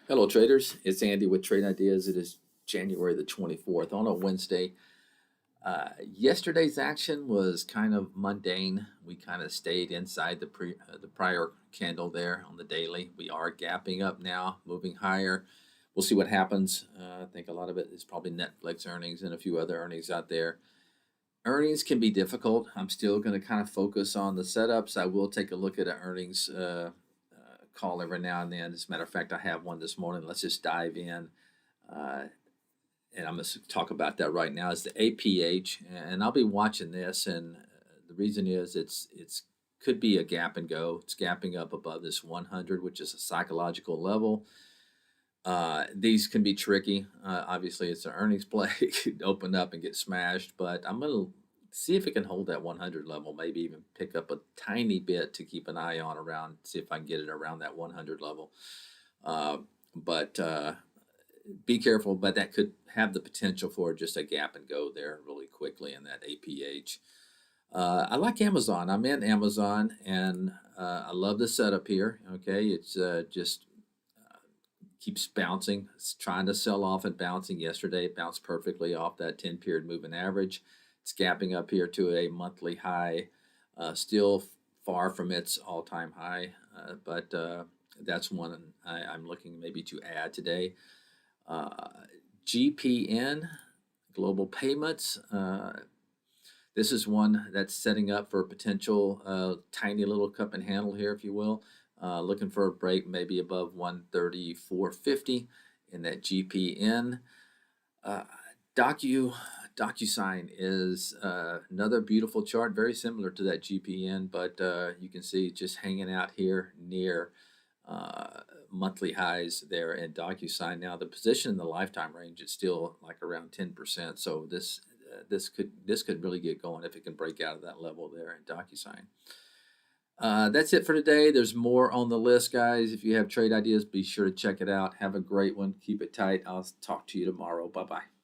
Hello, traders. It's Andy with Trade Ideas. It is January the 24th on a Wednesday. Yesterday's action was kind of mundane. We kind of stayed inside the prior candle there on the daily. We are gapping up now, moving higher. We'll see what happens. I think a lot of it is probably Netflix earnings and a few other earnings out there. Earnings can be difficult. I'm still going to kind of focus on the setups. I will take a look at an earnings call every now and then. As a matter of fact, I have one this morning. Let's just dive in. And I'm going to talk about that right now. Is the APH, and I'll be watching this. And the reason is it's could be a gap and go. It's gapping up above this 100, which is a psychological level. These can be tricky. Obviously, it's an earnings play. It could open up and get smashed, but I'm going to see if it can hold that 100 level, maybe even pick up a tiny bit to keep an eye on around, see if I can get it around that 100 level. But be careful, but that could have the potential for just a gap and go there really quickly in that APH. I like Amazon. I'm in Amazon, and I love the setup here. Okay, it's just keeps bouncing. It's trying to sell off and bouncing. Yesterday, it bounced perfectly off that 10-period moving average. It's gapping up here to a monthly high, still far from its all-time high, but that's one I'm looking maybe to add today. GPN, Global Payments. This is one that's setting up for a potential tiny little cup and handle here, if you will. Looking for a break maybe above 134.50 in that GPN. DocuSign is another beautiful chart, very similar to that GPN, but you can see just hanging out here near monthly highs there in DocuSign. Now the position in the lifetime range is still like around 10%, so this could really get going if it can break out of that level there in DocuSign. That's it for today. There's more on the list, guys. If you have trade ideas, be sure to check it out. Have a great one. Keep it tight. I'll talk to you tomorrow. Bye-bye.